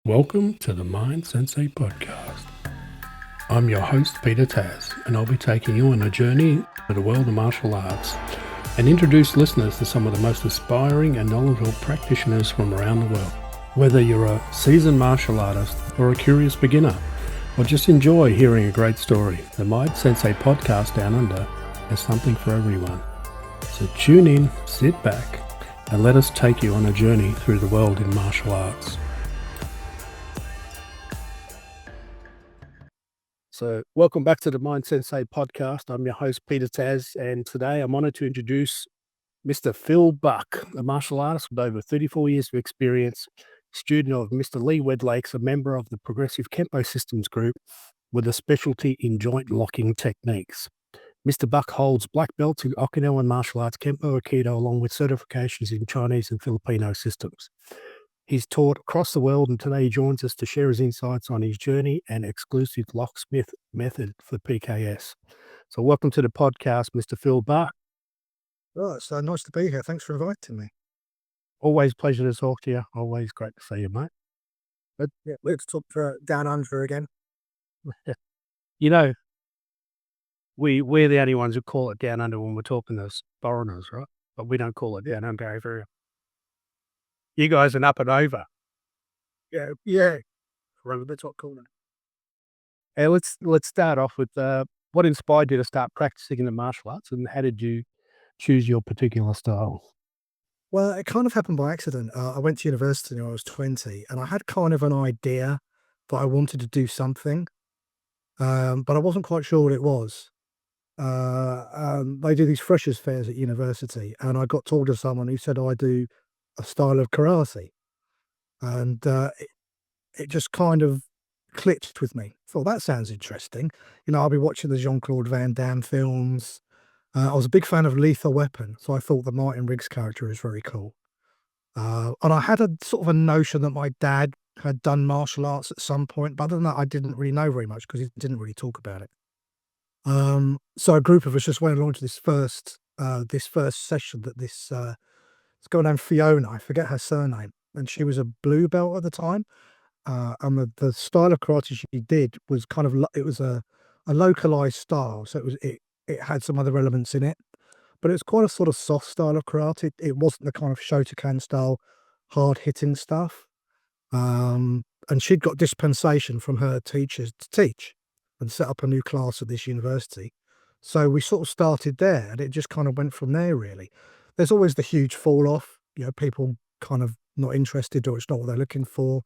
Welcome to the Mind Sensei Podcast. I'm your host, Peter Taz, and I'll be taking you on a journey to the world of martial arts and introduce listeners to some of the most inspiring and knowledgeable practitioners from around the world. Whether you're a seasoned martial artist or a curious beginner, or just enjoy hearing a great story, the Mind Sensei Podcast Down Under has something for everyone. So tune in, sit back, and let us take you on a journey through the world in martial arts. So welcome back to the Mind Sensei Podcast. I'm your host, Peter Taz, and today I'm honoured to introduce Mr. Phil Buck, a martial artist with over 34 years of experience, student of Mr. Lee Wedlake's, a member of the Progressive Kenpo Systems Group with a specialty in joint locking techniques. Mr. Buck holds black belts in Okinawan Martial Arts, Kenpo, Aikido, along with certifications in Chinese and Filipino systems. He's taught across the world, and today he joins us to share his insights on his journey and exclusive locksmith method for PKS. So welcome to the podcast, Mr. Phil Buck. Oh, it's nice to be here. Thanks for inviting me. Always a pleasure to talk to you. Always great to see you, mate. But yeah, let's talk Down Under again. You know, we're the only ones who call it Down Under when we're talking to foreigners, right? But we don't call it Down Under over here. You guys are up and over. Yeah. Remember the top corner. Hey, let's start off with what inspired you to start practicing in the martial arts, and how did you choose your particular style? Well, it kind of happened by accident. I went to university when I was 20, and I had kind of an idea that I wanted to do something, but I wasn't quite sure what it was. They do these freshers fairs at university, and I got told to someone who said I do a style of karate, and it just kind of clicked with me. Thought that sounds interesting. I'll be watching the Jean-Claude Van Damme films. I was a big fan of Lethal Weapon, so I thought the Martin Riggs character was very cool. And I had a sort of a notion that my dad had done martial arts at some point, but other than that, I didn't really know very much because he didn't really talk about it. So a group of us just went along to this first session that this girl named Fiona, I forget her surname, and she was a blue belt at the time. And the style of karate she did was kind of it was a localized style, so it had some other elements in it, but it was quite a sort of soft style of karate. It wasn't the kind of Shotokan style, hard hitting stuff. And she'd got dispensation from her teachers to teach and set up a new class at this university. So we sort of started there, and it just kind of went from there. Really, there's always the huge fall off. People kind of not interested, or it's not what they're looking for.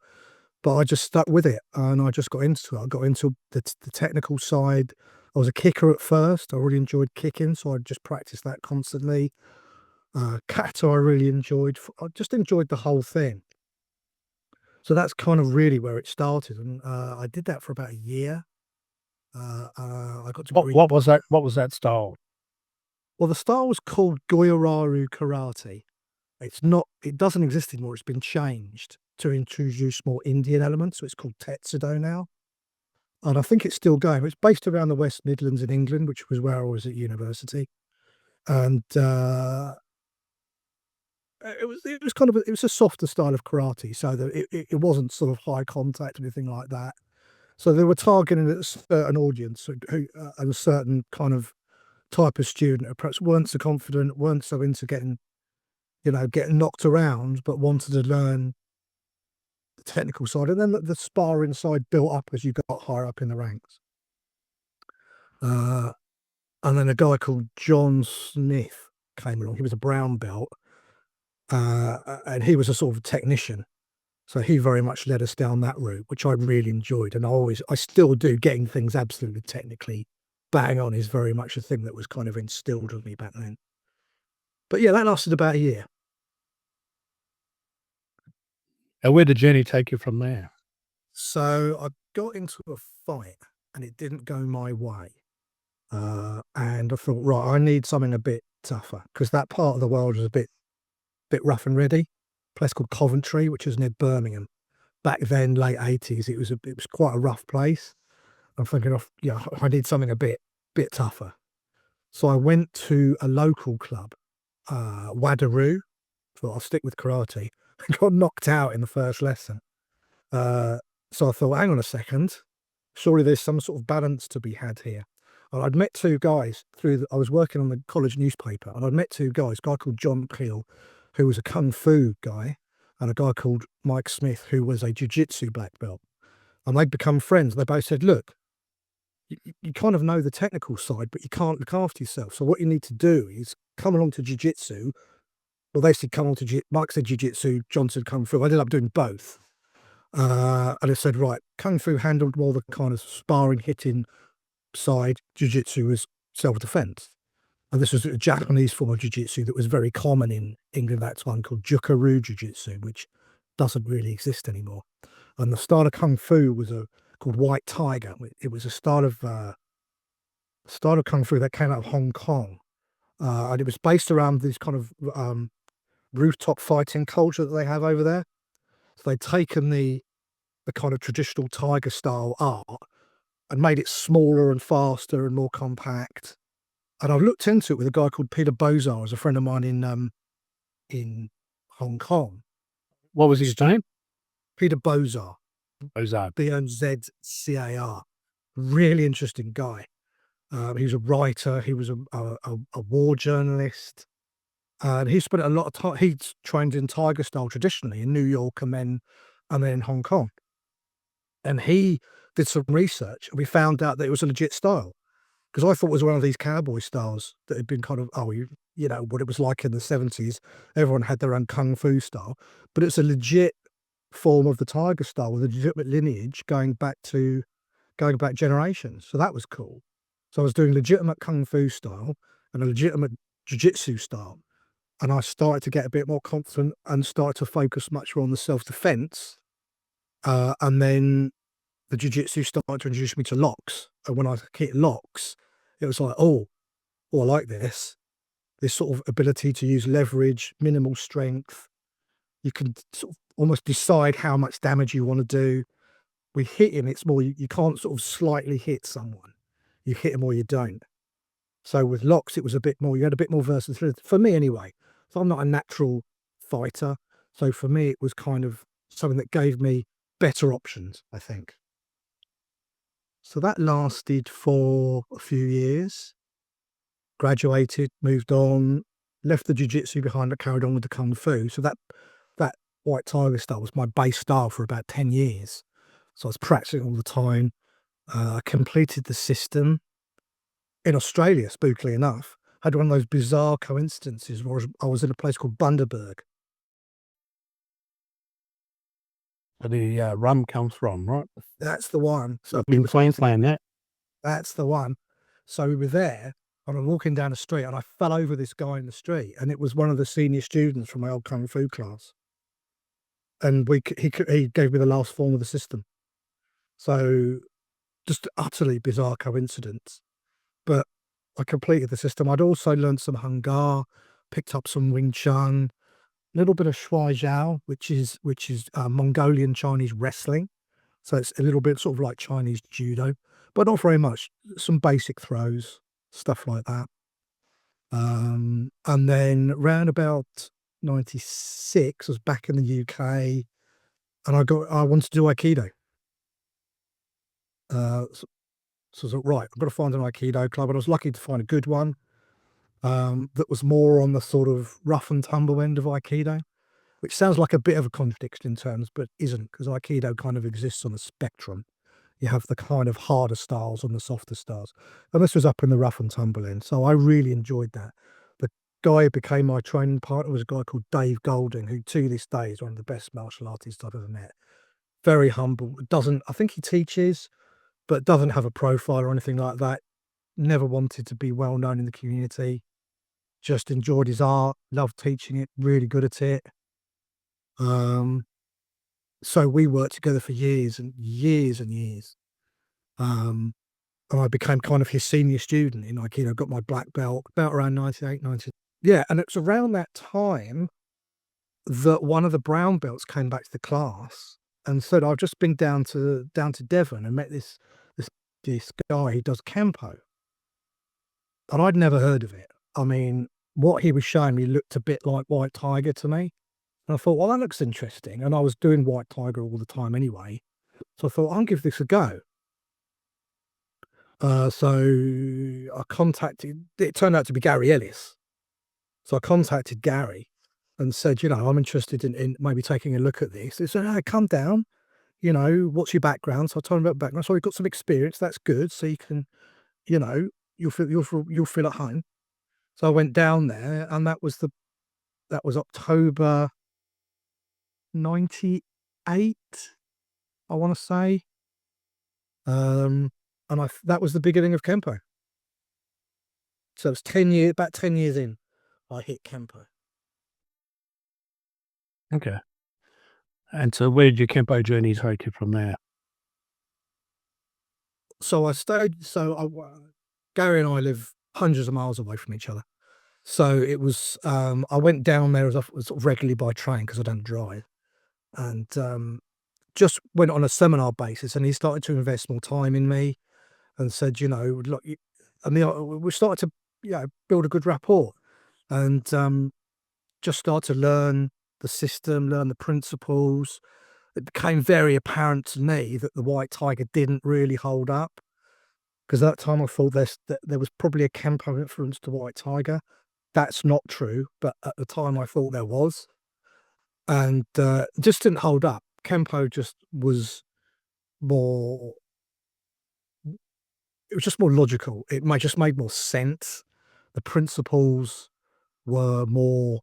But I just stuck with it, and I just got into it. I got into the technical side. I was a kicker at first. I really enjoyed kicking, so I just practiced that constantly. Kata I really enjoyed. I just enjoyed the whole thing. So that's kind of really where it started, and I did that for about a year. I got to What was that? What was that style? Well, the style was called Goyoraru Karate. It doesn't exist anymore. It's been changed to introduce more Indian elements. So it's called Tetsudo now. And I think it's still going. It's based around the West Midlands in England, which was where I was at university. And it was kind of it was a softer style of karate, so that it wasn't sort of high contact or anything like that. So they were targeting a certain audience who and a certain kind of type of student who perhaps weren't so confident, weren't so into getting knocked around, but wanted to learn the technical side. And then the sparring side built up as you got higher up in the ranks. And then a guy called John Smith came along. He was a brown belt, and he was a sort of technician. So he very much led us down that route, which I really enjoyed. And I still do. Getting things absolutely technically bang on is very much a thing that was kind of instilled in me back then. But yeah, that lasted about a year. And where did the journey take you from there? So I got into a fight, and it didn't go my way. And I thought, right, I need something a bit tougher, because that part of the world was a bit rough and ready. A place called Coventry, which was near Birmingham. Back then, late 80s, it was quite a rough place. I'm thinking I need something a bit tougher. So I went to a local club, Wadaroo. Thought I'll stick with karate. I got knocked out in the first lesson. So I thought, hang on a second, surely there's some sort of balance to be had here. And I'd met two guys I was working on the college newspaper, and I'd met two guys, a guy called John Peel, who was a Kung Fu guy, and a guy called Mike Smith, who was a Jiu-Jitsu black belt. And they'd become friends. They both said, look, you kind of know the technical side, but you can't look after yourself. So what you need to do is come along to Jiu-Jitsu. Well, they said come on to Mike said Jiu-Jitsu, John said Kung Fu. I ended up doing both. And I said, right, Kung Fu handled more the kind of sparring, hitting side. Jiu-Jitsu was self-defense. And this was a Japanese form of Jiu-Jitsu that was very common in England at that time, called Jukaru Jiu-Jitsu, which doesn't really exist anymore. And the style of Kung Fu was called White Tiger. It was a style of Kung Fu that came out of Hong Kong. And it was based around this kind of rooftop fighting culture that they have over there. So they'd taken the kind of traditional tiger style art and made it smaller and faster and more compact. And I've looked into it with a guy called Peter Bozar, as a friend of mine in Hong Kong. What was his name? Peter Bozar. Bozar. Bozcar. Really interesting guy. He was a writer. He was a war journalist. And he spent a lot of time. He'd trained in tiger style traditionally in New York and then in Hong Kong. And he did some research, and we found out that it was a legit style. Because I thought it was one of these cowboy styles that had been kind of, you know, what it was like in the 70s. Everyone had their own Kung Fu style. But it's a legit form of the tiger style with a legitimate lineage going back generations. So that was cool. So I was doing legitimate Kung Fu style and a legitimate Jiu-Jitsu style. And I started to get a bit more confident and started to focus much more on the self-defense. And then the Jiu-Jitsu started to introduce me to locks. And when I hit locks, it was like, I like this. This sort of ability to use leverage, minimal strength. You can sort of almost decide how much damage you want to do. With hitting, it's more, you can't sort of slightly hit someone. You hit them or you don't. So with locks, it was a bit more, you had a bit more versatility. For me anyway. So I'm not a natural fighter. So for me, it was kind of something that gave me better options, I think. So that lasted for a few years. Graduated, moved on, left the Jiu-Jitsu behind, but carried on with the Kung Fu. So that White Tiger style was my base style for about 10 years. So I was practicing all the time. I completed the system. In Australia, spookily enough, I had one of those bizarre coincidences where I was in a place called Bundaberg. Where the rum comes from, right? That's the one. So In Queensland, yeah. That's the one. So we were there, and I'm walking down the street, and I fell over this guy in the street, and it was one of the senior students from my old Kung Fu class. And he gave me the last form of the system. So just utterly bizarre coincidence. But I completed the system. I'd also learned some Hung Gar, picked up some Wing Chun, a little bit of Shuai Jiao, which is Mongolian Chinese wrestling. So it's a little bit sort of like Chinese judo, but not very much. Some basic throws, stuff like that. And then round about 96, I was back in the UK, and I wanted to do Aikido. So I was like, right, I've got to find an Aikido club, and I was lucky to find a good one that was more on the sort of rough and tumble end of Aikido, which sounds like a bit of a contradiction in terms, but isn't, because Aikido kind of exists on a spectrum. You have the kind of harder styles and the softer styles. And this was up in the rough and tumble end. So I really enjoyed that. The guy who became my training partner was a guy called Dave Golding, who to this day is one of the best martial artists I've ever met. Very humble. I think he teaches, but doesn't have a profile or anything like that. Never wanted to be well known in the community. Just enjoyed his art, loved teaching it, really good at it. So we worked together for years and years and years. And I became kind of his senior student in Aikido, got my black belt about around 98, 90. Yeah, and it's around that time that one of the brown belts came back to the class and said, I've just been down to Devon and met this guy who does Kenpo. And I'd never heard of it. I mean, what he was showing me looked a bit like White Tiger to me. And I thought, well, that looks interesting. And I was doing White Tiger all the time anyway. So I thought, I'll give this a go. So I contacted, it turned out to be Gary Ellis. So I contacted Gary and said, I'm interested in maybe taking a look at this. He said, hey, come down, what's your background? So I told him about background. So you've got some experience. That's good. So you can, you'll feel at home. So I went down there, and that was October 98, I want to say. And that was the beginning of Kenpo. So it's about 10 years in, I hit Kenpo. Okay. And so where did your Kenpo journey take you from there? So Gary and I live hundreds of miles away from each other. So it was, I went down there sort of regularly by train because I don't drive, and just went on a seminar basis, and he started to invest more time in me and said, look, we started to, build a good rapport, and just started to learn the system, learn the principles. It became very apparent to me that the White Tiger didn't really hold up, because at that time I thought there was probably a Kenpo influence to White Tiger. That's not true, but at the time I thought there was, and just didn't hold up. Kenpo just was more, it was just more logical. It just made more sense. The principles were more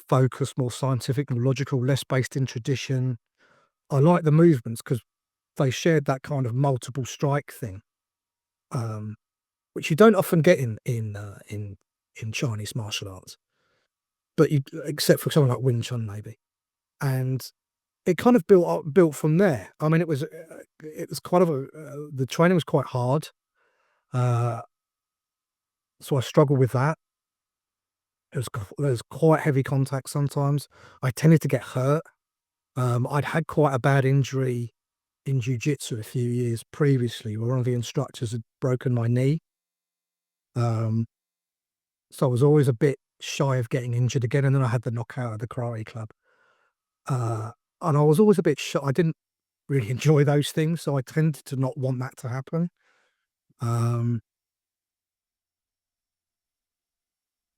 focused, more scientific, more logical, less based in tradition. I like the movements because they shared that kind of multiple strike thing, which you don't often get in Chinese martial arts, but except for someone like Wing Chun maybe. And it kind of built from there. I mean, it was kind of the training was quite hard, so I struggled with that. There was quite heavy contact sometimes. I tended to get hurt. I'd had quite a bad injury in jiu-jitsu a few years previously, where one of the instructors had broken my knee. So I was always a bit shy of getting injured again, and then I had the knockout at the karate club. And I was always a bit shy. I didn't really enjoy those things, so I tended to not want that to happen.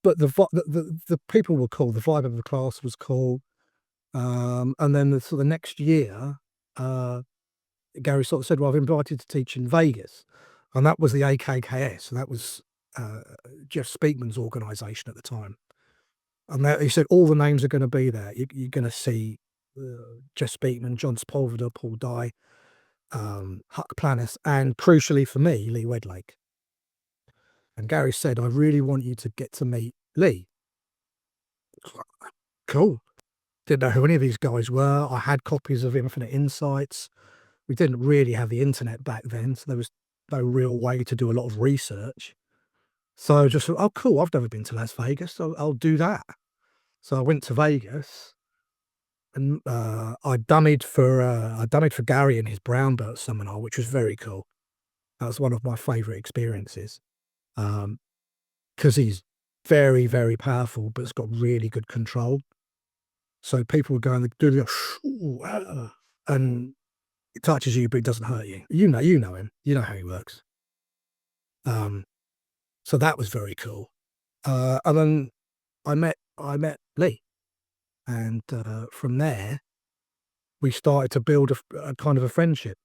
But the people were cool. The vibe of the class was cool. And then the next year, Gary sort of said, "Well, I've invited to teach in Vegas," and that was the AKKS. So that was Jeff Speakman's organisation at the time. And he said all the names are going to be there. You're going to see Jeff Speakman, John Sepulveda, Paul Dye, Huck Planis, and crucially for me, Lee Wedlake. And Gary said, "I really want you to get to meet Lee." Cool. Didn't know who any of these guys were. I had copies of Infinite Insights. We didn't really have the internet back then, so there was no real way to do a lot of research. So I just thought, oh, cool, I've never been to Las Vegas, so I'll do that. So I went to Vegas, and I dummied for Gary in his brown belt seminar, which was very cool. That was one of my favourite experiences, because he's very, very powerful, but it's got really good control. So people would go and do the and it touches you, but it doesn't hurt you. You know him. You know how he works. So that was very cool. And then I met Lee, and from there we started to build a kind of a friendship.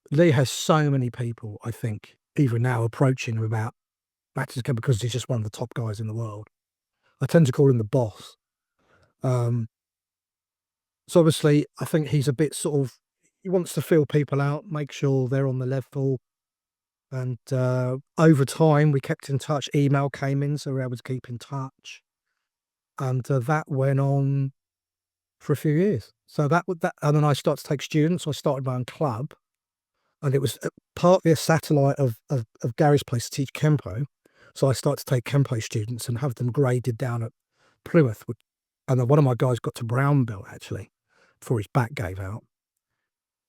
Lee has so many people, I think, even now approaching him about matches because he's just one of the top guys in the world. I tend to call him the boss. So obviously, I think he's a bit sort of, he wants to feel people out, make sure they're on the level. And over time, we kept in touch. Email came in, so we were able to keep in touch. And that went on for a few years. So and then I started to take students. So I started my own club, and it was partly a satellite of Gary's place to teach Kenpo. So I started to take Kenpo students and have them graded down at Plymouth. And then one of my guys got to brown belt, actually, before his back gave out.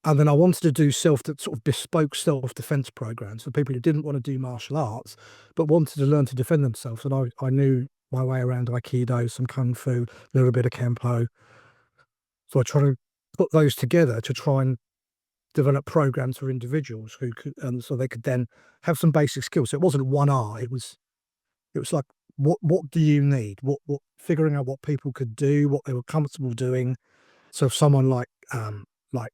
And then I wanted to do sort of bespoke self-defense programs for people who didn't want to do martial arts, but wanted to learn to defend themselves. And I knew my way around Aikido, some Kung Fu, a little bit of Kenpo. So I try to put those together to try and develop programs for individuals who could, so they could then have some basic skills. So it wasn't one art. It was like, what do you need? What figuring out what people could do, what they were comfortable doing. So if someone like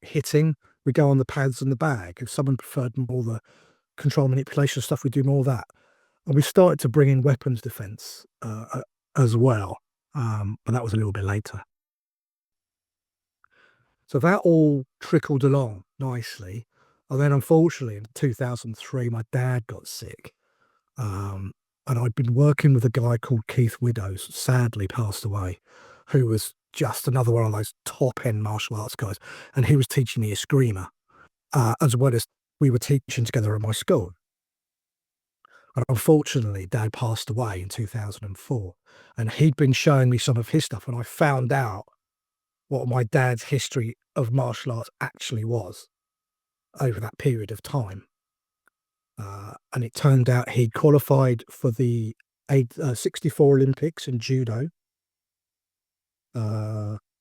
hitting, we go on the pads and the bag. If someone preferred more the control manipulation stuff, we do more of that. And we started to bring in weapons defense as well, but that was a little bit later. So that all trickled along nicely. And then unfortunately in 2003, my dad got sick. And I'd been working with a guy called Keith Widows, sadly passed away, who was just another one of those top-end martial arts guys. And he was teaching me Eskrima, as well as we were teaching together at my school. And unfortunately, Dad passed away in 2004. And he'd been showing me some of his stuff, and I found out what my dad's history of martial arts actually was over that period of time. And it turned out he'd qualified for the 64 Olympics in judo.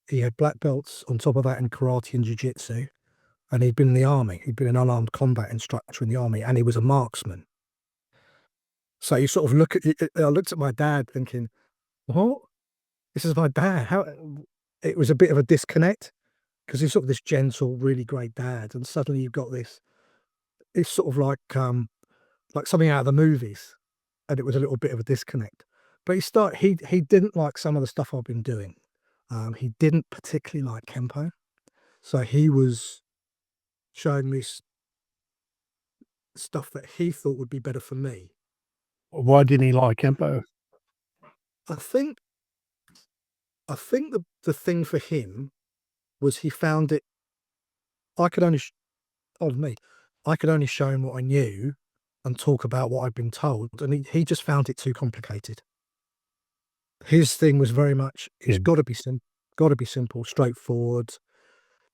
He had black belts on top of that in karate and jiu-jitsu. And he'd been in the army. He'd been an unarmed combat instructor in the army, and he was a marksman. So you sort of look at it. I looked at my dad thinking, what? This is my dad. How? It was a bit of a disconnect because he's sort of this gentle, really great dad. And suddenly you've got this, it's sort of like something out of the movies. And it was a little bit of a disconnect. But he didn't like some of the stuff I've been doing. He didn't particularly like Kenpo. So he was showing me stuff that he thought would be better for me. Why didn't he like Kenpo? I think the thing for him was he found it. I could only, pardon me, I could only show him what I knew and talk about what I'd been told, and he just found it too complicated. His thing was very much, it's got to be simple, straightforward.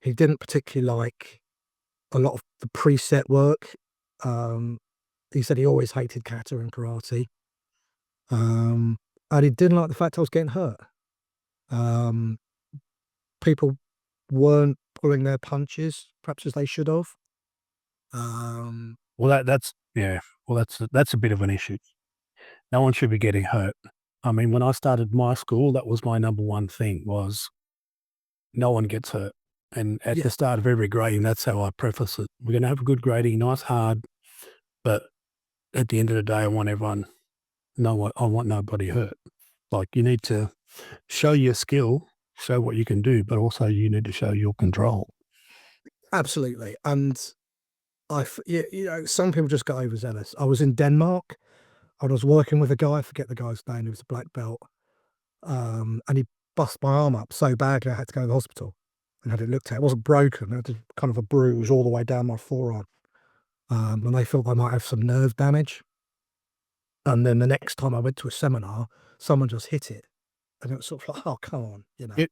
He didn't particularly like a lot of the preset work. He said he always hated kata and karate. And he didn't like the fact I was getting hurt. People weren't pulling their punches, perhaps as they should have. Well, that's a bit of an issue. No one should be getting hurt. I mean, when I started my school, that was my number one thing was no one gets hurt. And at the start of every grading, that's how I preface it. We're going to have a good grading, nice, hard, but at the end of the day, I want nobody hurt. Like you need to show your skill, show what you can do, but also you need to show your control. Absolutely. And some people just got overzealous. I was in Denmark. I was working with a guy, I forget the guy's name, he was a black belt. And he bust my arm up so badly I had to go to the hospital and had it looked at. It wasn't broken, it was kind of a bruise all the way down my forearm. And they thought I might have some nerve damage. And then the next time I went to a seminar, someone just hit it. And it was sort of like, oh, come on,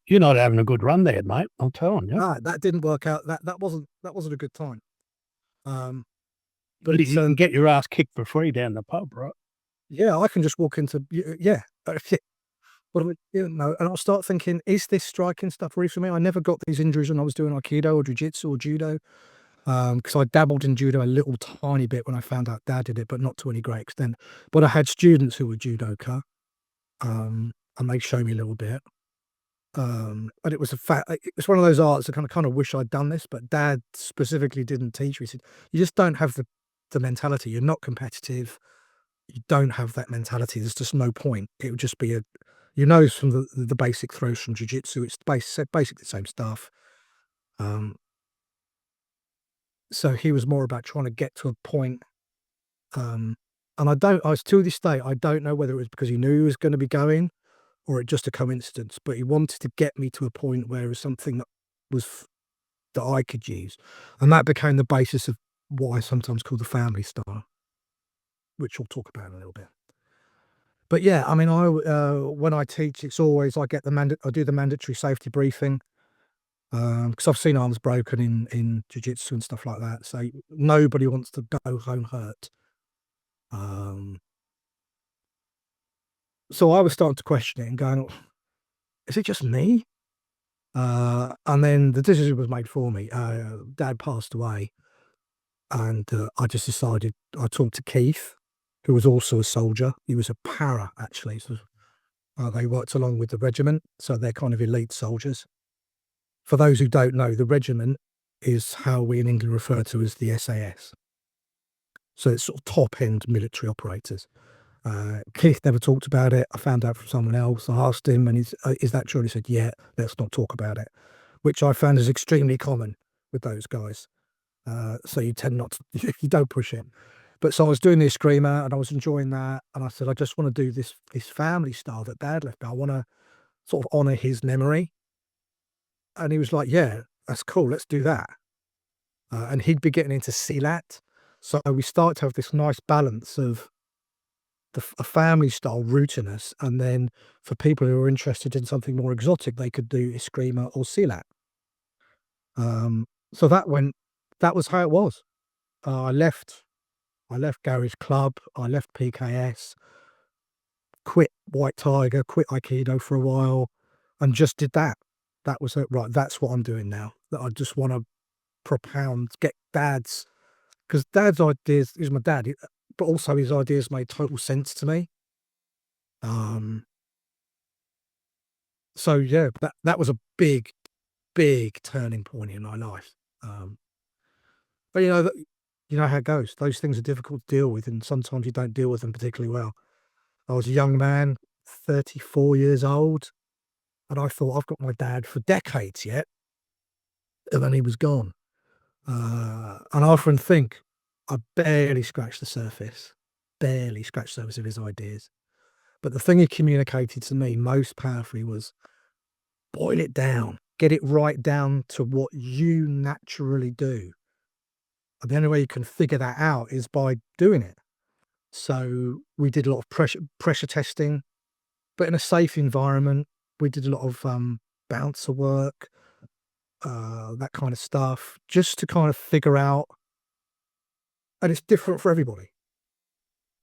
You're not having a good run there, mate. I'm telling you. That didn't work out. That wasn't a good time. But you can get your ass kicked for free down the pub, right? Yeah, I can just walk into and I'll start thinking, is this striking stuff really for me? I never got these injuries when I was doing Aikido or Jiu-Jitsu or Judo, because I dabbled in Judo a little tiny bit when I found out Dad did it, but not to any great extent. But I had students who were judoka, and they showed me a little bit. And it was it's one of those arts that kind of wish I'd done this, but Dad specifically didn't teach me. He said, you just don't have the mentality. You're not competitive. You don't have that mentality. There's just no point. It would just be from the basic throws from jiu-jitsu, it's basically the same stuff. So he was more about trying to get to a point. And to this day, I don't know whether it was because he knew he was going to be going or it just a coincidence, but he wanted to get me to a point where it was something that I could use. And that became the basis of what I sometimes call the family style, which we'll talk about in a little bit. But yeah, I mean, when I teach, it's always I do the mandatory safety briefing, because I've seen arms broken in jiu-jitsu and stuff like that. So nobody wants to go home hurt. So I was starting to question it and going, "Oh, is it just me?" And then the decision was made for me. Dad passed away, and I just decided. I talked to Keith, who was also a soldier. He was a para, actually. So they worked along with the regiment, so they're kind of elite soldiers. For those who don't know, the regiment is how we in England refer to as the SAS. So it's sort of top end military operators. Keith never talked about it. I found out from someone else. I asked him, and is that true? And he said, "Yeah, let's not talk about it," which I found is extremely common with those guys. So you tend not to, you don't push it. But so I was doing the screamer and I was enjoying that. And I said, I just want to do this family style that Dad left me. I want to sort of honor his memory. And he was like, "Yeah, that's cool. Let's do that." And he'd be getting into Silat. So we started to have this nice balance of a family style rootiness. And then for people who are interested in something more exotic, they could do Eskrima or Silat. So that was how it was. I left Gary's Club, I left PKS, quit White Tiger, quit Aikido for a while, and just did that. That was it. Right, that's what I'm doing now. That I just want to propound, get because Dad's ideas is my dad, but also his ideas made total sense to me. So yeah, that was a big, big turning point in my life. But you know how it goes. Those things are difficult to deal with, and sometimes you don't deal with them particularly well. I was a young man, 34 years old, and I thought I've got my dad for decades yet, and then he was gone. And I often think I barely scratched the surface, of his ideas. But the thing he communicated to me most powerfully was boil it down, get it right down to what you naturally do. And the only way you can figure that out is by doing it. So we did a lot of pressure testing, but in a safe environment. We did a lot of bouncer work, that kind of stuff, just to kind of figure out. And it's different for everybody.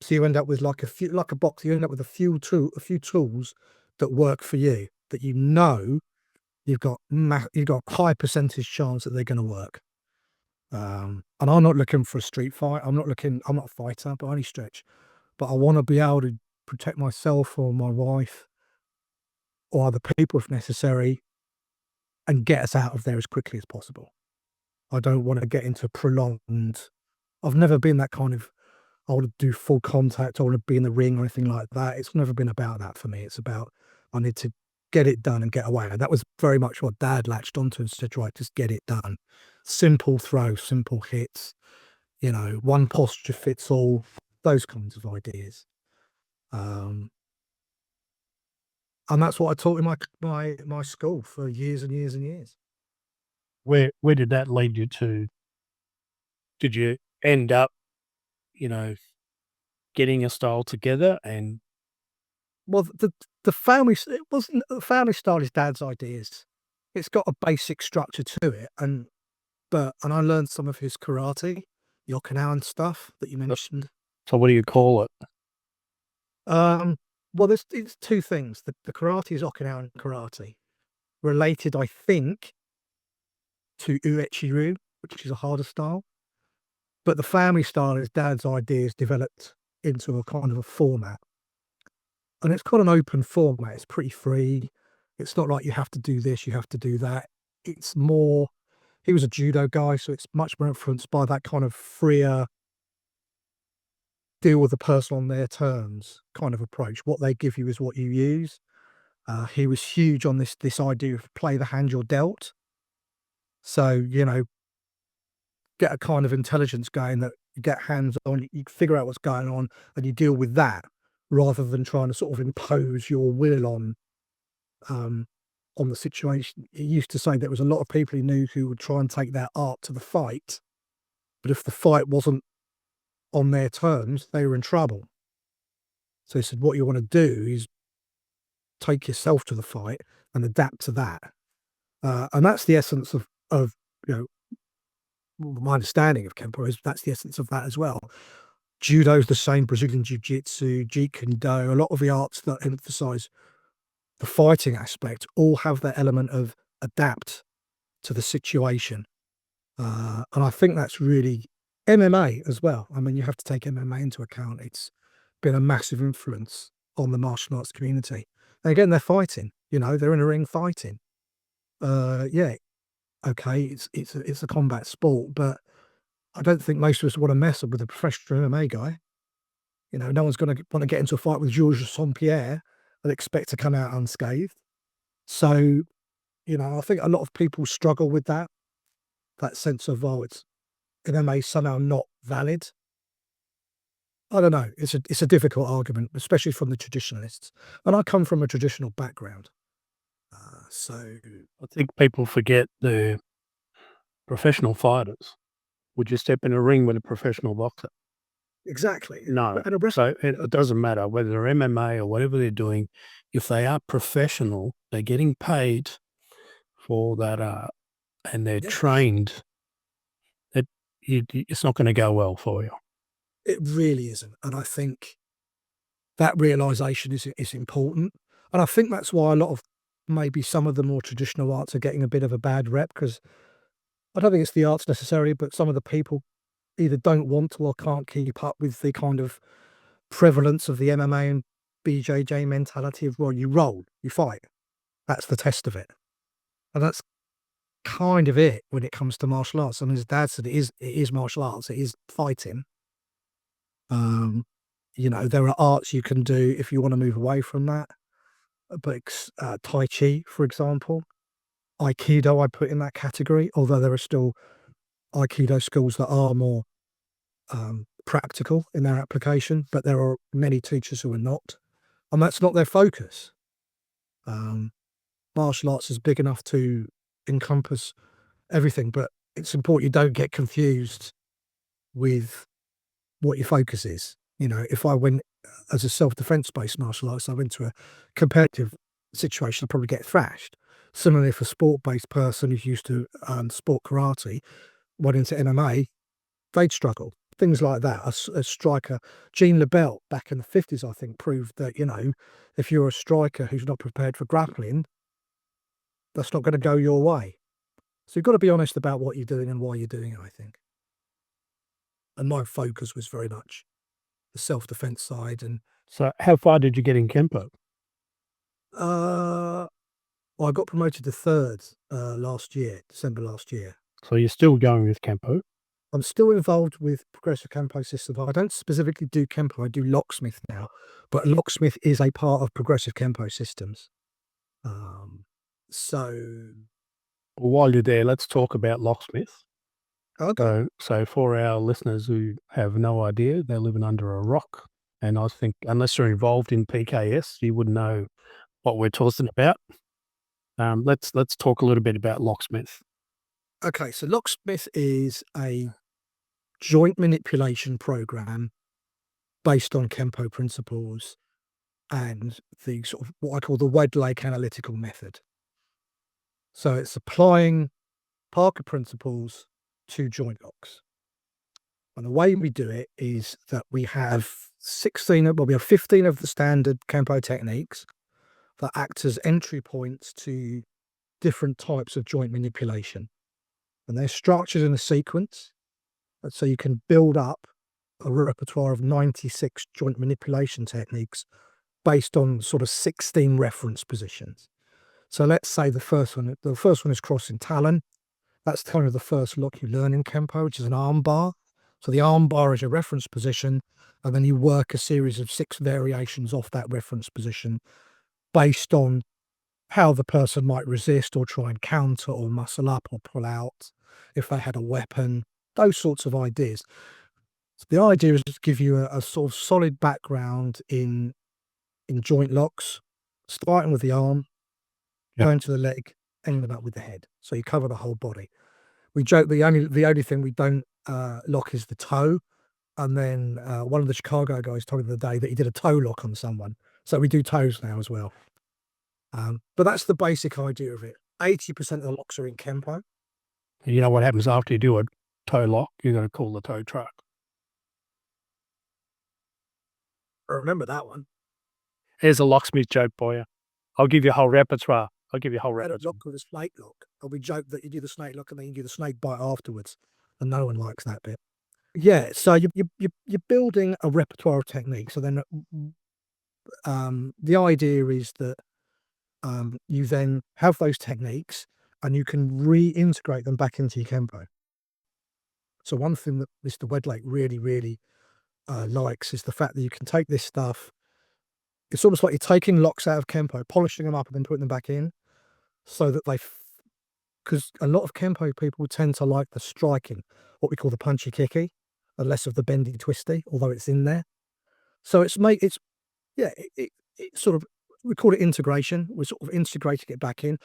So you end up with like a box. You end up with a few tools that work for you. That you've got high percentage chance that they're going to work. And I'm not looking for a street fight. I'm not a fighter by any stretch. But I want to be able to protect myself or my wife or other people if necessary, and get us out of there as quickly as possible. I don't want to get into prolonged. I've never been that kind of. I want to do full contact. I want to be in the ring or anything like that. It's never been about that for me. It's about I need to get it done and get away. And that was very much what Dad latched onto and said, right, just get it done. Simple throw, simple hits. One posture fits all. Those kinds of ideas. And that's what I taught in my school for years and years and years. Where did that lead you to? Did you end up, getting a style together and Well, the family it wasn't the family style is Dad's ideas. It's got a basic structure to it, and I learned some of his karate, the Okinawan stuff that you mentioned. so what do you call it? Well, it's two things. The karate is Okinawan karate, related, I think, to uechi-ryu, which is a harder style. But the family style is Dad's ideas developed into a kind of a format. And it's got an open format. It's pretty free. It's not like you have to do this, you have to do that. It's more, he was a judo guy, so it's much more influenced by that kind of freer, deal with the person on their terms kind of approach. What they give you is what you use. He was huge on this idea of play the hand you're dealt. So, get a kind of intelligence going that you get hands on, you figure out what's going on and you deal with that rather than trying to sort of impose your will on the situation. He used to say there was a lot of people he knew who would try and take their art to the fight, but if the fight wasn't on their terms, they were in trouble. So he said, what you want to do is take yourself to the fight and adapt to that. And that's the essence of my understanding of Kenpo is that's the essence of that as well. Judo's the same, Brazilian Jiu-Jitsu, Jeet Kune Do, a lot of the arts that emphasize the fighting aspect all have that element of adapt to the situation. And I think that's really MMA as well. I mean, you have to take MMA into account. It's been a massive influence on the martial arts community. And again, they're fighting, they're in a ring fighting. Yeah, okay, it's a combat sport, but I don't think most of us want to mess up with a professional MMA guy. No one's going to want to get into a fight with Georges St-Pierre and expect to come out unscathed. So, I think a lot of people struggle with that sense of, oh, it's MMA somehow not valid. I don't know. It's a difficult argument, especially from the traditionalists. And I come from a traditional background. So I think people forget the professional fighters. Would you step in a ring with a professional boxer? exactly. No. And a wrestler, So it doesn't matter whether they're MMA or whatever they're doing. If they are professional, they're getting paid for that, and they're yes, trained. It's not going to go well for you. it really isn't. And I think that realization is important. And I think that's why a lot of maybe some of the more traditional arts are getting a bit of a bad rep, because I don't think it's the arts necessarily, but some of the people either don't want to or can't keep up with the kind of prevalence of the MMA and BJJ mentality of, well, you roll, you fight. That's the test of it. And that's kind of it when it comes to martial arts. I mean, as Dad said, it is martial arts. It is fighting. There are arts you can do if you want to move away from that. But Tai Chi, for example, Aikido, I put in that category, although there are still Aikido schools that are more practical in their application, but there are many teachers who are not, and that's not their focus. Martial arts is big enough to encompass everything, but it's important you don't get confused with what your focus is. If I went as a self-defense based martial arts, I went to a competitive situation, I'd probably get thrashed. Similarly, if a sport-based person who's used to sport karate went into MMA, they'd struggle. Things like that. A striker, Jean LeBell, back in the 50s, I think, proved that, if you're a striker who's not prepared for grappling, that's not going to go your way. So you've got to be honest about what you're doing and why you're doing it, I think. And my focus was very much the self-defense side. And So how far did you get in Kenpo? I got promoted to third last year, December last year. So you're still going with Kenpo? I'm still involved with progressive Kenpo system. I don't specifically do Kenpo, I do locksmith now, but locksmith is a part of progressive Kenpo systems. So Well, while you're there, let's talk about locksmith. okay. So for our listeners who have no idea, they're living under a rock. And I think unless you're involved in PKS, you wouldn't know what we're talking about. Let's talk a little bit about locksmith. Okay, so locksmith is a joint manipulation program based on Kenpo principles and the sort of what I call the Wed Lake analytical method. So it's applying Parker principles to joint locks. And the way we do it is that we have 15 of the standard Kenpo techniques that act as entry points to different types of joint manipulation. And they're structured in a sequence. So you can build up a repertoire of 96 joint manipulation techniques based on sort of 16 reference positions. So let's say the first one is crossing talon. That's kind of the first lock you learn in Kenpo, which is an arm bar. So the arm bar is your reference position, and then you work a series of 6 variations off that reference position based on how the person might resist or try and counter or muscle up or pull out, if they had a weapon, those sorts of ideas. So the idea is to give you a sort of solid background in joint locks, starting with the arm, going to the leg, ending up with the head. So you cover the whole body. We joke the only thing we don't lock is the toe. And then one of the Chicago guys told me the other day that he did a toe lock on someone. So we do toes now as well. But that's the basic idea of it. 80% of the locks are in Kenpo. You know what happens after you do a toe lock? You're going to call the tow truck. I remember that one. Here's a locksmith joke for you. I'll give you a whole repertoire. I'll give you a whole Had a repertoire. lock with a snake lock. And we joke that you do the snake lock and then you do the snake bite afterwards. And no one likes that bit. Yeah, so you're building a repertoire of techniques. So then the idea is that you then have those techniques and you can reintegrate them back into your Kenpo. So one thing that Mr. Wedlake really, really likes is the fact that you can take this stuff. It's almost like you're taking locks out of Kenpo, polishing them up and then putting them back in so that because a lot of Kenpo people tend to like the striking, what we call the punchy kicky, and less of the bendy twisty, although it's in there. So it's sort of, we call it integration. We're sort of integrating it back in,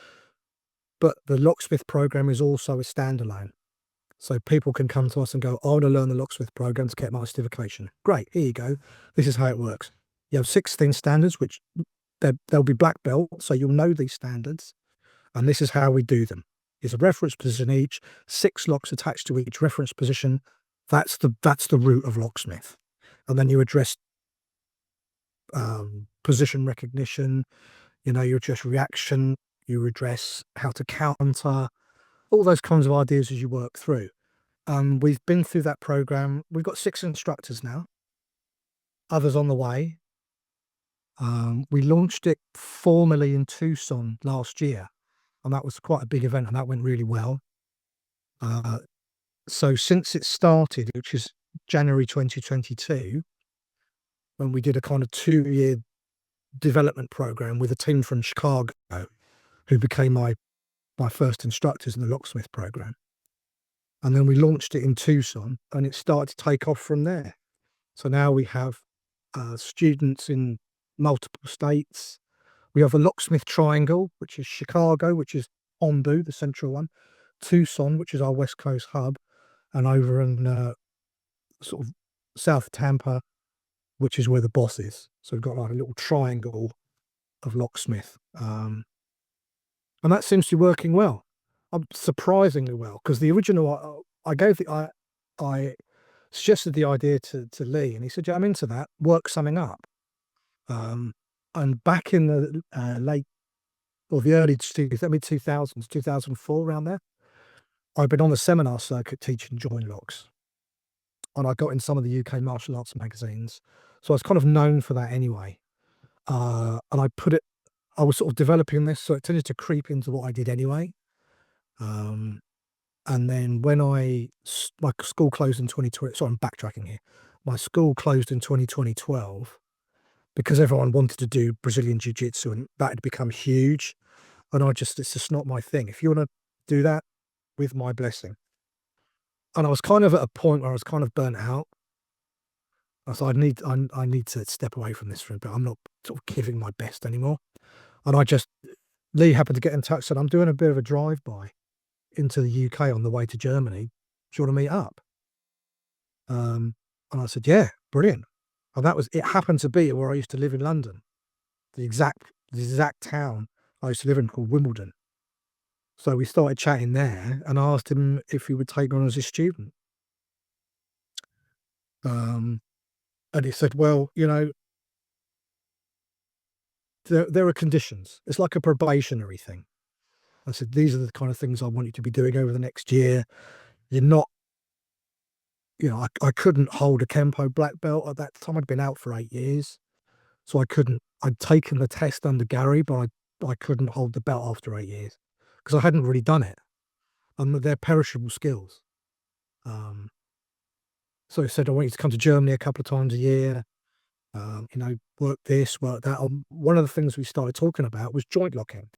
but the locksmith program is also a standalone. So people can come to us and go, I want to learn the locksmith program to get my certification. Great, here you go. This is how it works. You have 16 standards, which they'll be black belt, so you'll know these standards. And this is how we do them. It's a reference position each, 6 locks attached to each reference position. That's the root of locksmith. And then you address position recognition, you address reaction, you address how to counter, all those kinds of ideas as you work through. We've been through that program. We've got 6 instructors now, others on the way. We launched it formally in Tucson last year, and that was quite a big event, and that went really well. So since it started, which is January 2022, when we did a kind of 2-year development program with a team from Chicago, who became my first instructors in the locksmith program. And then we launched it in Tucson, and it started to take off from there. So now we have students in multiple states. We have a locksmith triangle, which is Chicago, which is Onbu, the central one, Tucson, which is our West Coast hub, and over in sort of South Tampa, which is where the boss is. So we've got like a little triangle of locksmith. And that seems to be working well. Surprisingly well, because the original, I suggested the idea to Lee, and he said, yeah, I'm into that, work something up. And back in the the early 2000s, 2004, around there, I've been on the seminar circuit teaching joint locks, and I got in some of the UK martial arts magazines. So I was kind of known for that anyway. And I was sort of developing this, so it tended to creep into what I did anyway. And then when my school closed in 2020, sorry, I'm backtracking here. My school closed in 2012 because everyone wanted to do Brazilian Jiu-Jitsu, and that had become huge. And it's just not my thing. If you want to do that, with my blessing. And I was kind of at a point where I was kind of burnt out. So I need to step away from this for a bit. I'm not sort of giving my best anymore. And Lee happened to get in touch, said, I'm doing a bit of a drive-by into the UK on the way to Germany. Do you want to meet up? And I said, yeah, brilliant. And it happened to be where I used to live in London, the exact town I used to live in, called Wimbledon. So we started chatting there, and I asked him if he would take me on as a student. And he said, well, there are conditions. It's like a probationary thing. I said, these are the kind of things I want you to be doing over the next year. You're not, I couldn't hold a Kenpo black belt at that time. I'd been out for 8 years. So I'd taken the test under Gary, but I couldn't hold the belt after 8 years because I hadn't really done it. And they're perishable skills. So he said, I want you to come to Germany a couple of times a year, work this, work that. One of the things we started talking about was joint locking.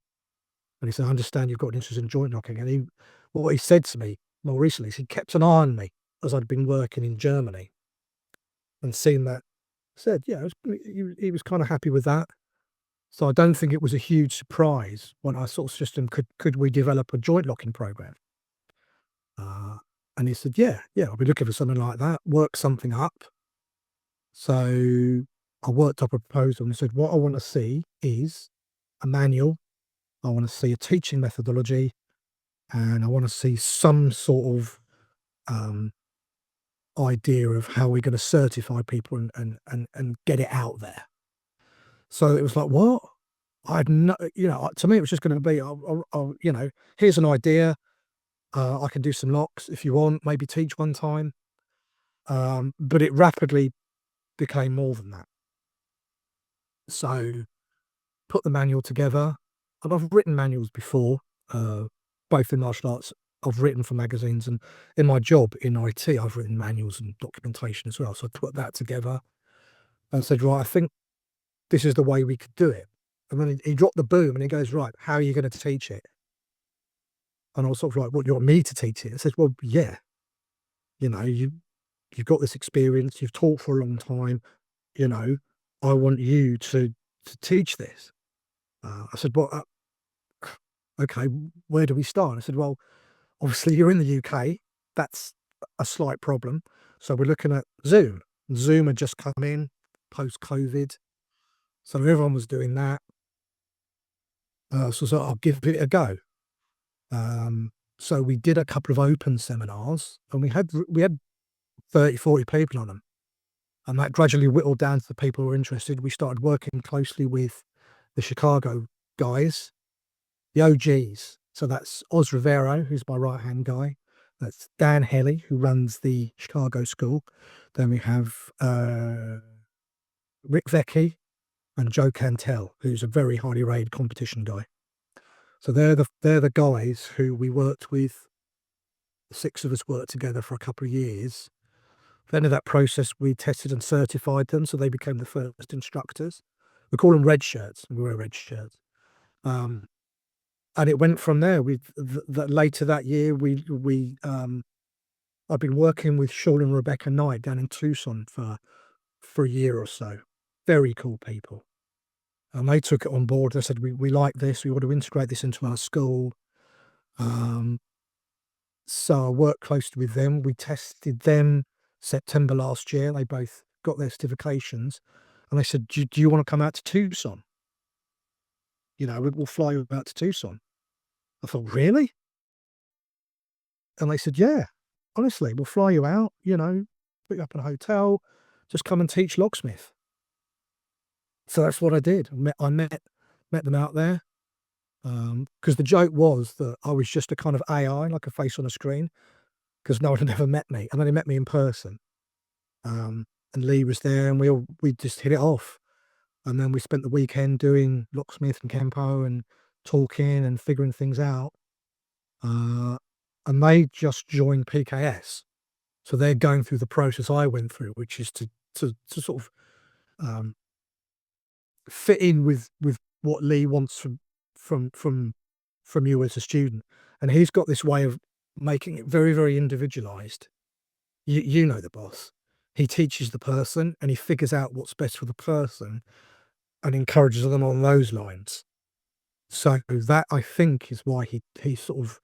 And he said, I understand you've got an interest in joint locking. And what he said to me more recently is he kept an eye on me as I'd been working in Germany and seen that. Said, yeah, he was kind of happy with that. So I don't think it was a huge surprise when I sort of suggested, could we develop a joint locking program? And he said, yeah, I'll be looking for something like that, work something up. So I worked up a proposal and said, what I want to see is a manual. I want to see a teaching methodology, and I want to see some sort of idea of how we're going to certify people and get it out there. So it was like, what? I had no, to me, it was just going to be, here's an idea. I can do some locks if you want, maybe teach one time. But it rapidly became more than that. So put the manual together, and I've written manuals before, both in martial arts. I've written for magazines, and in my job in IT, I've written manuals and documentation as well. So I put that together and said, right, I think this is the way we could do it. And then he dropped the boom and he goes, right, how are you going to teach it? And I was sort of like, what, you want me to teach it? I said, well, yeah, you've got this experience, you've taught for a long time, I want you to teach this. I said, well, okay, where do we start? I said, well, obviously you're in the UK. That's a slight problem. So we're looking at Zoom. Zoom had just come in post-COVID. So everyone was doing that. So I'll give it a go. So we did a couple of open seminars, and we had 30, 40 people on them. And that gradually whittled down to the people who were interested. We started working closely with the Chicago guys, the OGs. So that's Oz Rivero, who's my right-hand guy. That's Dan Helly, who runs the Chicago school. Then we have Rick Vecchi and Joe Cantel, who's a very highly rated competition guy. So they're the guys who we worked with. The 6 of us worked together for a couple of years. At the end of that process, we tested and certified them, so they became the first instructors. We call them red shirts. We wear red shirts. And it went from there. Later that year, I've been working with Sean and Rebecca Knight down in Tucson for a year or so. Very cool people. And they took it on board. They said, we like this. We want to integrate this into our school. So I worked closely with them. We tested them September last year. They both got their certifications. And they said, do you want to come out to Tucson? We'll fly you out to Tucson. I thought, really? And they said, yeah, honestly, we'll fly you out, put you up in a hotel, just come and teach locksmith. So that's what I did. I met them out there. Because the joke was that I was just a kind of AI, like a face on a screen, because no one had ever met me. And then he met me in person. And Lee was there, and we just hit it off. And then we spent the weekend doing locksmith and Kenpo and talking and figuring things out. And they just joined PKS. So they're going through the process I went through, which is to sort of fit in with what Lee wants from you as a student. And he's got this way of making it very, very individualized. You know the boss. He teaches the person and he figures out what's best for the person and encourages them on those lines. So that, I think, is why he sort of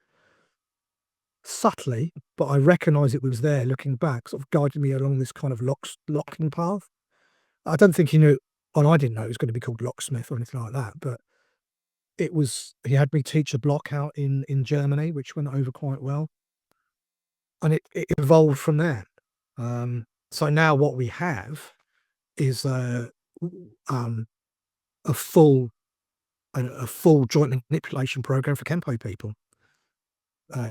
subtly, but I recognise it was there looking back, sort of guided me along this kind of locking path. I don't think he knew, and I didn't know it was going to be called locksmith or anything like that, but he had me teach a block out in Germany, which went over quite well. And it evolved from there. So now what we have is a full joint manipulation program for Kenpo people.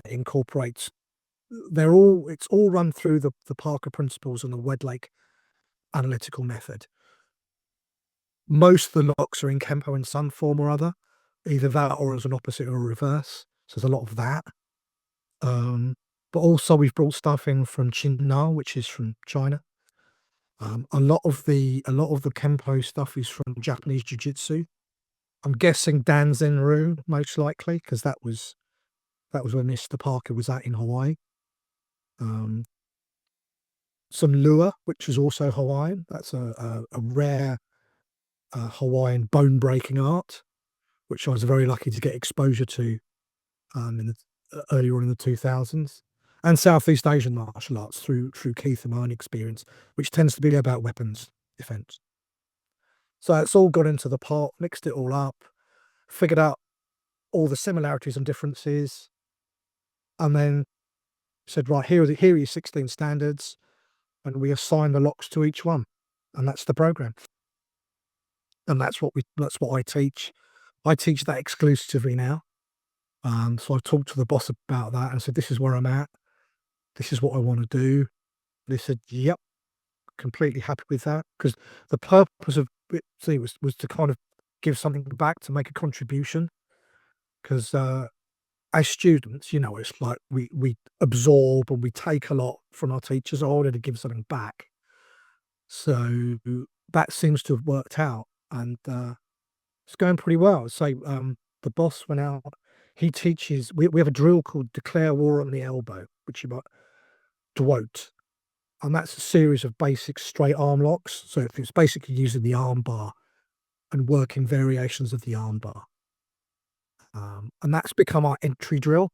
Incorporates, it's all run through the Parker principles and the Wedlake analytical method. Most of the locks are in Kenpo in some form or other, either that or as an opposite or a reverse. So there's a lot of that. But also we've brought stuff in from Qinna, which is from China. A lot of the Kenpo stuff is from Japanese Jiu-Jitsu. I'm guessing Danzen-ryu, most likely, because that was where Mr. Parker was at in Hawaii. Some Lua, which is also Hawaiian. That's a rare Hawaiian bone-breaking art, which I was very lucky to get exposure to earlier on in the 2000s. And Southeast Asian martial arts through Keith and my own experience, which tends to be about weapons defense. So it's all got into the pot, mixed it all up, figured out all the similarities and differences, and then said, right, here are your 16 standards. and we assign the locks to each one, and that's the program. And that's what I teach. I teach that exclusively now. So I talked to the boss about that and said, "This is where I'm at. This is what I want to do." They said, "Yep, completely happy with that." Because the purpose of it, see, was to kind of give something back, to make a contribution. Because as students, it's like we absorb and we take a lot from our teachers. I wanted to give something back, so that seems to have worked out, and it's going pretty well. So the boss went out. He teaches. We have a drill called "Declare War on the Elbow," which you might DWOT. And that's a series of basic straight arm locks. So it's basically using the arm bar and working variations of the arm bar. And that's become our entry drill.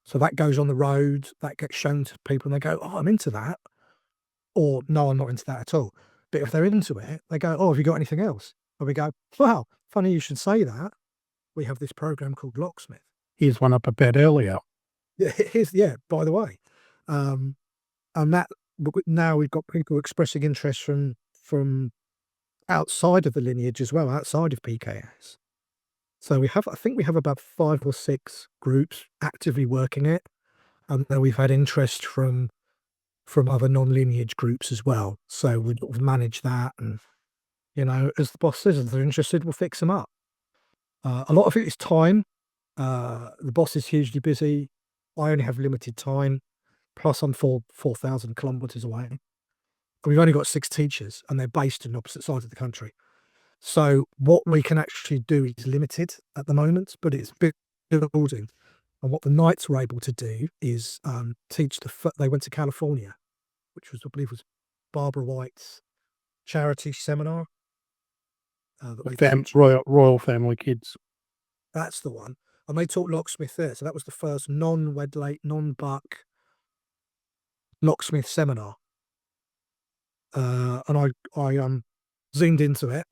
So that goes on the road, that gets shown to people, and they go, "Oh, I'm into that." Or, "No, I'm not into that at all." But if they're into it, they go, "Oh, have you got anything else?" And we go, "Wow, funny you should say that. We have this program called Locksmith." Here's one up a bit earlier. Yeah, by the way. And that now we've got people expressing interest from outside of the lineage as well, outside of PKS. So I think we have about 5 or 6 groups actively working it, and then we've had interest from other non-lineage groups as well. So we sort of manage that, and as the boss says, if they're interested, we'll fix them up. A lot of it is time. The boss is hugely busy. I only have limited time. Plus, I'm 4,000 kilometers away. We've only got 6 teachers, and they're based on opposite sides of the country. So what we can actually do is limited at the moment, but it's building. And what the Knights were able to do is teach they went to California, which was, I believe, was Barbara White's charity seminar. Royal family kids. That's the one. And they taught locksmith there. So that was the first non-Wedlake, non-Buck locksmith seminar. And I zoomed into it,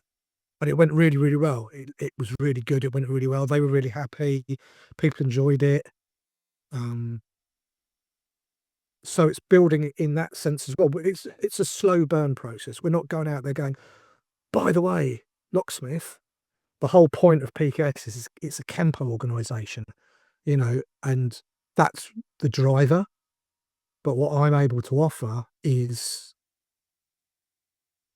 and it went really, really well. It was really good. It went really well. They were really happy. People enjoyed it. So it's building it in that sense as well. But it's a slow burn process. We're not going out there going, "By the way, locksmith, the whole point of PKS is it's a Kenpo organisation," and that's the driver. But what I'm able to offer is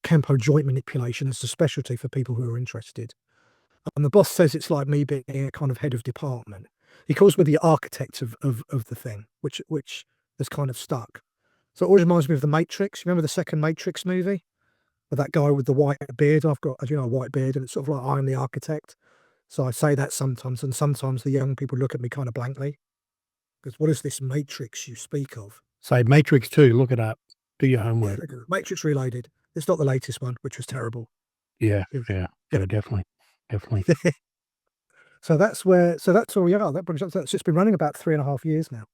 Kenpo joint manipulation as a specialty for people who are interested. And the boss says it's like me being a kind of head of department. He calls me the architect of the thing, which has kind of stuck. So it always reminds me of The Matrix. You remember the second Matrix movie? With that guy with the white beard? I've got, as you know, a white beard, and it's sort of like I'm the architect. So I say that sometimes, and sometimes the young people look at me kind of blankly. Because what is this Matrix you speak of? Say Matrix 2, look it up. Do your homework. Matrix Reloaded. It's not the latest one, which was terrible. Yeah, definitely. So that's where we are. That's just been running about 3.5 years now.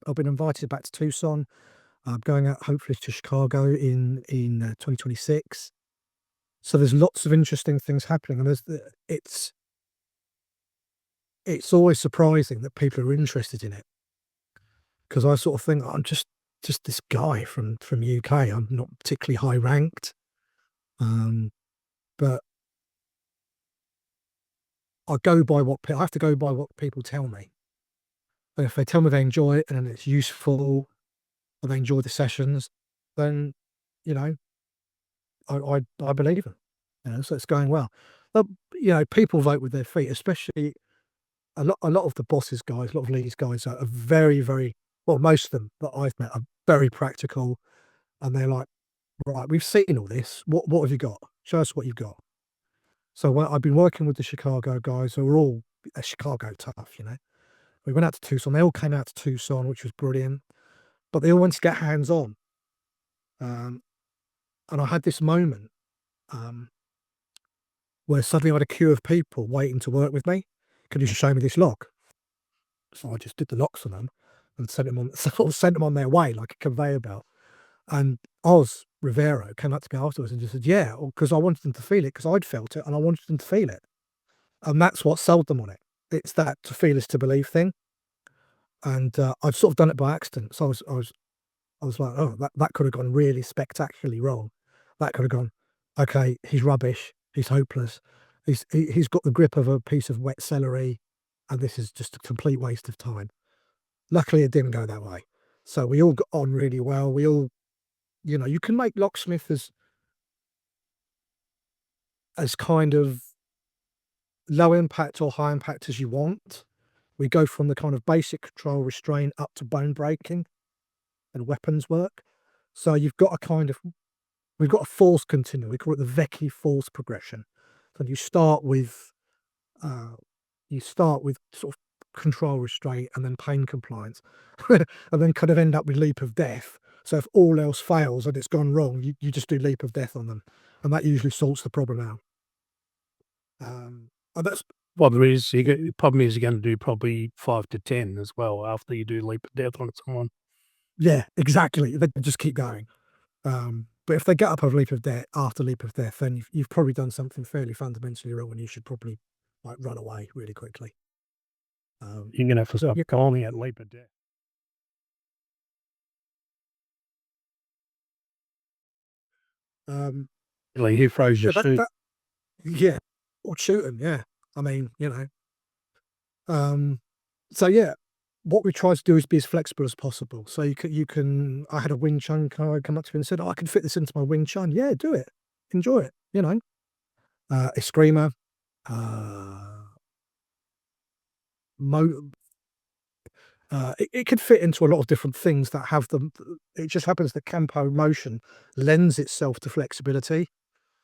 I've been invited back to Tucson. I'm going out hopefully to Chicago in 2026. So there's lots of interesting things happening, and it's always surprising that people are interested in it, because I sort of think I'm just this guy from UK. I'm not particularly high ranked, but I have to go by what people tell me. And if they tell me they enjoy it and it's useful, or they enjoy the sessions, then I believe them. So it's going well. But, people vote with their feet, especially a lot of the bosses guys, a lot of these guys are very, very, well, most of them that I've met are very practical, and they're like, "Right, we've seen all this. What have you got? Show us what you've got." So I've been working with the Chicago guys who are all Chicago tough, We went out to Tucson. They all came out to Tucson, which was brilliant, but they all wanted to get hands on. And I had this moment where suddenly I had a queue of people waiting to work with me. "Can you show me this lock?" So I just did the locks on them and sent them on their way like a conveyor belt. And Oz Rivero came up to me afterwards and just said, "Yeah," because I wanted them to feel it, because I'd felt it and I wanted them to feel it. And that's what sold them on it. It's that to feel is to believe thing. And I've sort of done it by accident. So I was I was like, oh, that could have gone really spectacularly wrong. That could have gone, okay, he's rubbish. He's hopeless. He's got the grip of a piece of wet celery, and this is just a complete waste of time. Luckily, it didn't go that way. So we all got on really well. We all, you can make locksmith as kind of low impact or high impact as you want. We go from the kind of basic control restraint up to bone breaking and weapons work. So we've got a force continuum. We call it the Vecchi force progression. So you start with sort of control restraint and then pain compliance, and then kind of end up with leap of death. So if all else fails and it's gone wrong, you just do leap of death on them, and that usually sorts the problem out. And that's Well, the problem is you're gonna do probably 5 to 10 as well after you do leap of death on someone. yeah, exactly. They just keep going. But if they get up after leap of death, then you've probably done something fairly fundamentally wrong, and you should probably like run away really quickly. You're gonna have to stop Yeah. calling it leap of death. Um, Like, who throws your yeah, that suit? that yeah, or shoot them. Yeah, I mean, so yeah, what we try to do is be as flexible as possible. So you can. I had a Wing Chun guy come up to me and said, "Oh, I can fit this into my Wing Chun." Yeah, do it. Enjoy it. A screamer. Uh, mo- it could fit into a lot of different things that have them. It just happens that Kenpo motion lends itself to flexibility.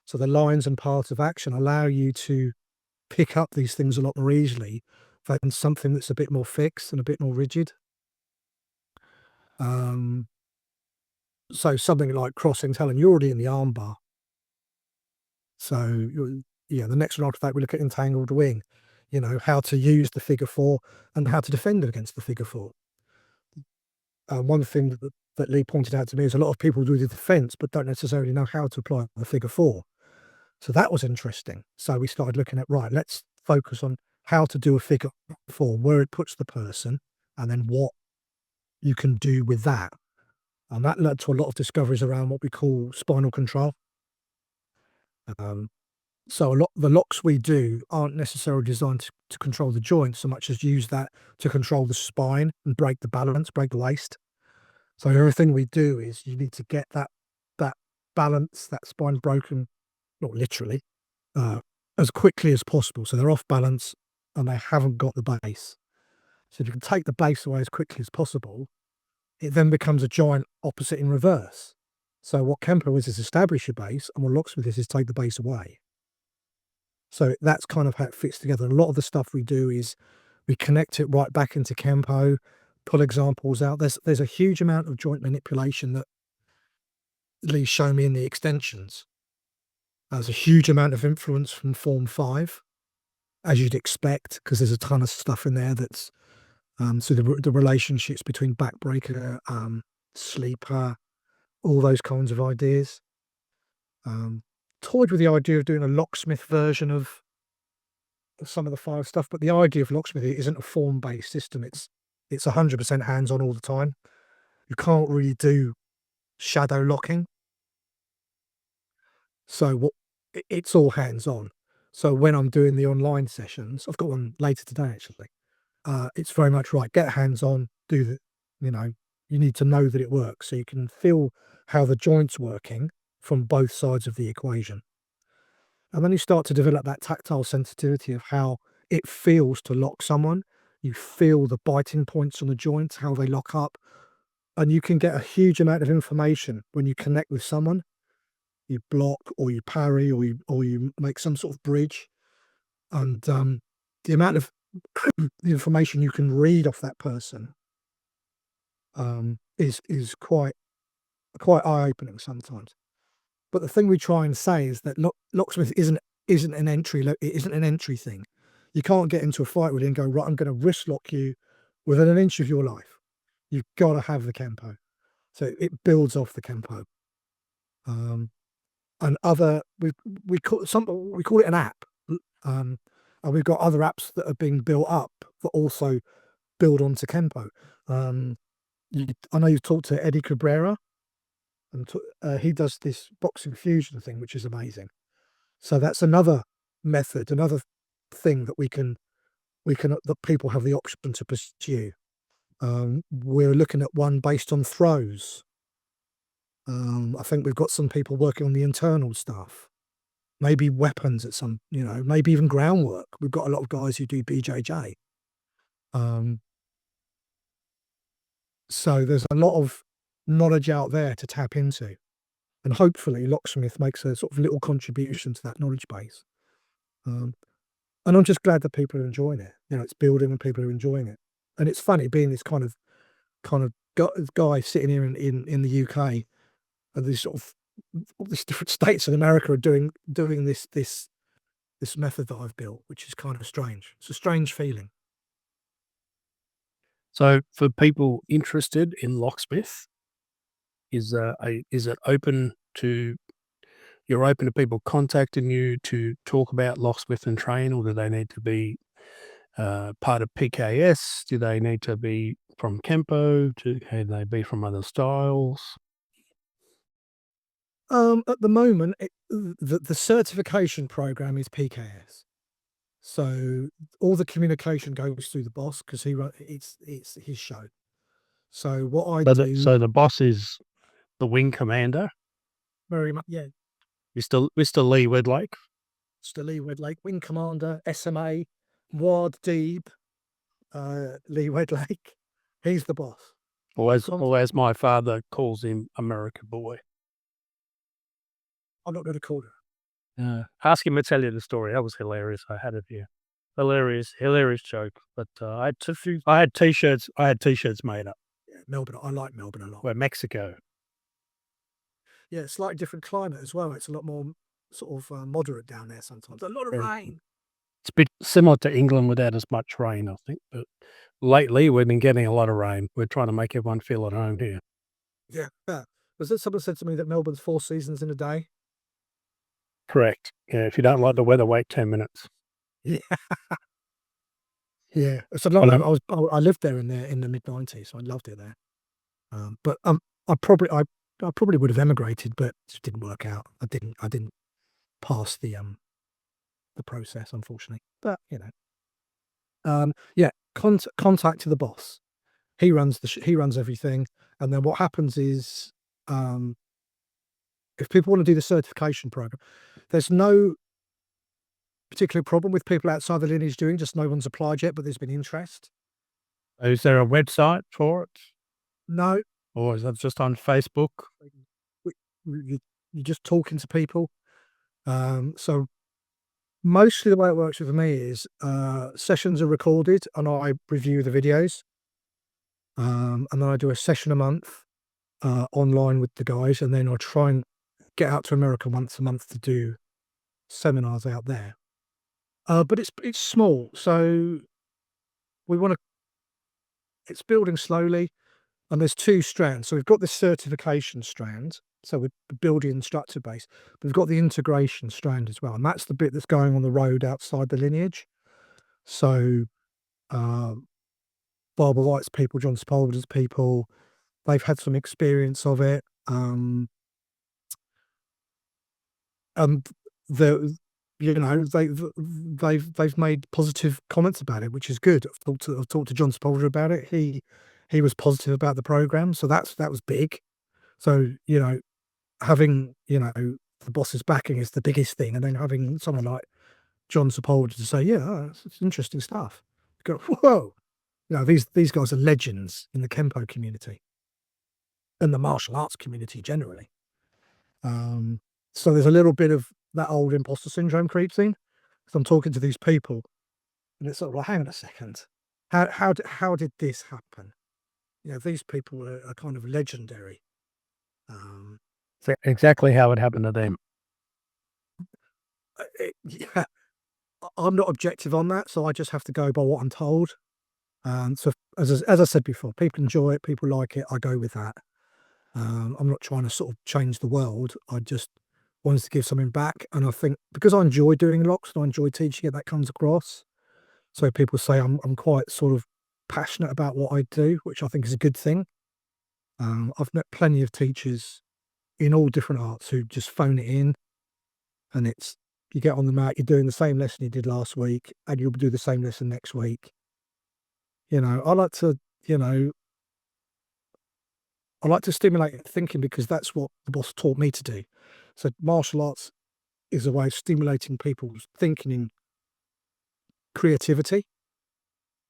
So the lines and paths of action allow you to pick up these things a lot more easily than something that's a bit more fixed and a bit more rigid. Um, so something like crossing talon, you're already in the armbar. So yeah, the next one after that, we look at entangled wing. How to use the figure four and how to defend against the figure four. One thing that Lee pointed out to me is a lot of people do the defense, but don't necessarily know how to apply the figure four. So that was interesting. So we started looking at, right, let's focus on how to do a figure four, where it puts the person, and then what you can do with that. And that led to a lot of discoveries around what we call spinal control. Um, so the locks we do aren't necessarily designed to control the joint so much as use that to control the spine and break the balance, break the waist. So everything we do is you need to get that balance, that spine broken, not literally, uh, as quickly as possible. So they're off balance and they haven't got the base. So if you can take the base away as quickly as possible, it then becomes a giant opposite in reverse. So what Kenpo is establish your base, and what locksmith is take the base away. So that's kind of how it fits together. A lot of the stuff we do is we connect it right back into Kenpo, pull examples out. There's a huge amount of joint manipulation that Lee's shown me in the extensions. There's a huge amount of influence from Form 5, as you'd expect, because there's a ton of stuff in there that's so the relationships between backbreaker, sleeper, all those kinds of ideas. Toyed with the idea of doing a locksmith version of some of the 5 stuff, but the idea of locksmith isn't a form-based system. It's 100% hands-on all the time. You can't really do shadow locking. So it's all hands-on. So when I'm doing the online sessions, I've got one later today actually. It's very much right. Get hands-on. You know, you need to know that it works, so you can feel how the joint's working from both sides of the equation. And then you start to develop that tactile sensitivity of how it feels to lock someone. You feel the biting points on the joints, how they lock up, and you can get a huge amount of information when you connect with someone. You block or you parry or you make some sort of bridge, and the amount of the information you can read off that person is quite eye opening sometimes. But the thing we try and say is that locksmith isn't an it isn't an entry thing. You can't get into a fight with it and go, right, I'm going to wrist lock you within an inch of your life. You've got to have the Kenpo. So it builds off the Kenpo. And other we call it an app. And we've got other apps that are being built up that also build onto Kenpo. I know you've talked to Eddie Cabrera, and he does this boxing fusion thing, which is amazing. So that's another method, another thing that that people have the option to pursue. We're looking at one based on throws. I think we've got some people working on the internal stuff, maybe weapons at some, maybe even groundwork. We've got a lot of guys who do BJJ. So there's a lot of knowledge out there to tap into. And hopefully Locksmith makes a sort of little contribution to that knowledge base. And I'm just glad that people are enjoying it. It's building and people are enjoying it. And it's funny being this kind of guy sitting here in the UK, and these sort of all these different states in America are doing this method that I've built, which is kind of strange. It's a strange feeling. So for people interested in Locksmith, is it open to you're open to people contacting you to talk about Locksmith and train, or do they need to be part of PKS? Do they need to be from Kenpo? Can they be from other styles? At the moment, the certification program is PKS. So all the communication goes through the boss because it's his show. So what I do, So the boss is the wing commander, very much, yeah, Mr. Lee Wedlake. Mr. Lee Wedlake, wing commander, SMA, Ward Deeb, Lee Wedlake. He's the boss. Or as my father calls him, America boy. I'm not going to call her. Ask him to tell you the story. That was hilarious. I had it here. Hilarious joke. But I had t-shirts made up. Yeah, Melbourne. I like Melbourne a lot. We're Mexico. Yeah, it's slightly different climate as well. It's a lot more sort of moderate down there sometimes. A lot of rain. It's a bit similar to England without as much rain, I think. But lately, we've been getting a lot of rain. We're trying to make everyone feel at home here. Yeah. Was it someone said to me that Melbourne's 4 seasons in a day? Correct. Yeah, if you don't like the weather, wait 10 minutes. Yeah. Yeah. It's a lot. I lived there in the mid-90s, so I loved it there. But I probably would have emigrated, but it just didn't work out. I didn't pass the process, unfortunately. But yeah, contact to the boss. He runs everything, and then what happens is, if people want to do the certification program, there's no particular problem with people outside the lineage doing. Just no one's applied yet, but there's been interest. Is there a website for it? No. Or is that just on Facebook? You're just talking to people. So mostly the way it works with me is sessions are recorded and I review the videos. And then I do a session a month online with the guys, and then I try and get out to America once a month to do seminars out there. But it's small, so it's building slowly, and there's 2 strands. So we've got the certification strand, so we're building instructor base. But we've got the integration strand as well, and that's the bit that's going on the road outside the lineage. So Barbara White's people, John Sepulveda's people, they've had some experience of it. They've made positive comments about it, which is good. I've talked to John Sepulveda about it. He was positive about the program, so that was big. So having the boss's backing is the biggest thing, and then having someone like John Sepulveda to say, yeah, it's interesting stuff. You go, whoa, these guys are legends in the Kenpo community and the martial arts community generally. So there's a little bit of that old imposter syndrome creeps in. So I'm talking to these people, and it's sort of like, hang on a second, how did this happen? These people are kind of legendary. Exactly how it happened to them. Yeah, I'm not objective on that, so I just have to go by what I'm told. So as I said before, people enjoy it, people like it. I go with that. I'm not trying to sort of change the world. I just wanted to give something back, and I think because I enjoy doing locks and I enjoy teaching it, that comes across. So people say I'm quite sort of passionate about what I do, which I think is a good thing. I've met plenty of teachers in all different arts who just phone it in, and it's you get on the mat, you're doing the same lesson you did last week, and you'll do the same lesson next week. I like to, stimulate thinking because that's what the boss taught me to do. So martial arts is a way of stimulating people's thinking and creativity.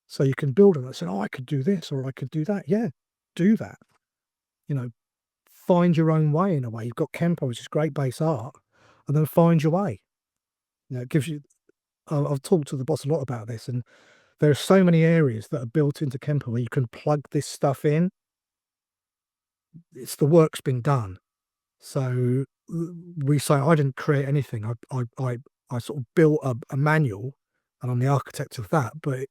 So you can build on it. Say, oh, I could do this or I could do that. Yeah, do that. Find your own way in a way. You've got Kenpo, which is great base art, and then find your way. It gives you. I've talked to the boss a lot about this, and there are so many areas that are built into Kenpo where you can plug this stuff in. It's the work's been done. So we say I didn't create anything. I sort of built a manual, and I'm the architect of that. But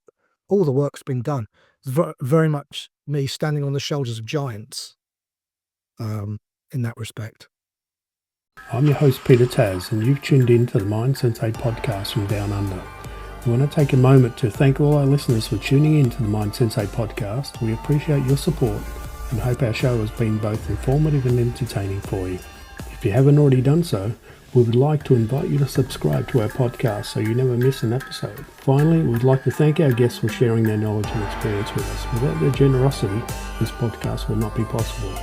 all the work's been done. It's very much me standing on the shoulders of giants. In that respect. I'm your host, Peter Taz, and you've tuned in to the Mind Sensei Podcast from Down Under. We want to take a moment to thank all our listeners for tuning in to the Mind Sensei Podcast. We appreciate your support and hope our show has been both informative and entertaining for you. If you haven't already done so, we would like to invite you to subscribe to our podcast so you never miss an episode. Finally, we'd like to thank our guests for sharing their knowledge and experience with us. Without their generosity, this podcast would not be possible.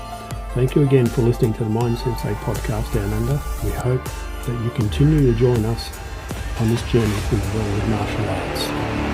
Thank you again for listening to the Mind Sensei Podcast Down Under. We hope that you continue to join us on this journey through the world of martial arts.